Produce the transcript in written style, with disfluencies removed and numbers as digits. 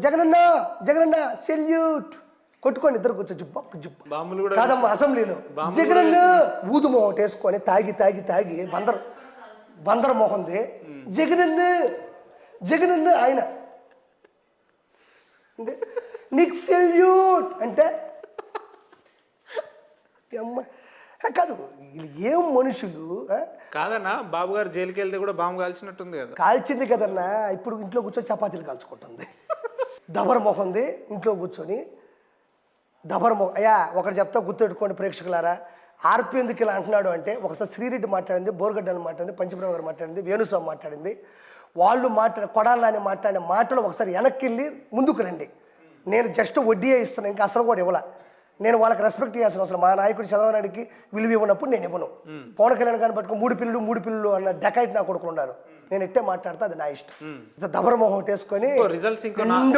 Jagananna Jagananna salute కొట్టుకోండి ఇద్దరు కూర్చో బాంబులు కూడా కాదమ్మా అసెంబ్లీలో జగనన్న ఊదు మొహం వేసుకొని తాగి తాగి తాగి బందర్ మొహంది జగనన్న జగనన్న ఆయన అంటే నీకు సెల్యూట్ అంటే కాదు ఏం మనుషులు. కాదన్నా బాబు గారు జైలుకి వెళ్తే కూడా బాంబు కాల్చినట్టుంది కదా. కాల్చింది కదన్నా, ఇప్పుడు ఇంట్లో కూర్చొని చపాతీలు కాల్చుకుంటుంది. దబర్ మొహంది ఇంట్లో కూర్చొని దబర్ మొహం. అయ్యా ఒకటి చెప్తా గుర్తుపెట్టుకోండి ప్రేక్షకులారా, ఆర్పి ఎందుకు ఇలా అంటున్నాడు అంటే, ఒకసారి శ్రీరెడ్డి మాట్లాడింది, బోర్గడ్డని మాట్లాడింది, పంచప్రభ గారు మాట్లాడింది, వేణుస్వామి మాట్లాడింది, వాళ్ళు కొడాలని మాట్లాడిన మాటలు ఒకసారి వెనక్కి వెళ్ళి ముందుకు రండి. నేను జస్ట్ వడ్డీయే ఇస్తున్నాను, ఇంకా అసలు కూడా ఇవ్వాల. నేను వాళ్ళకి రెస్పెక్ట్ చేయాల్సిన అవసరం, మా నాయకుడు చంద్రబాబు నాయుడికి విలువ ఇవ్వనప్పుడు నేను ఇవ్వను. పవన్ కళ్యాణ్ గారిని పట్టుకుని మూడు పిల్లలు అన్న డెకైట్ నా కొడుకులు ఉన్నారు, నేను ఎట్టే మాట్లాడితే అది నా ఇష్టం. దబరమోహం వేసుకొని రిజల్ట్స్ ఇంకా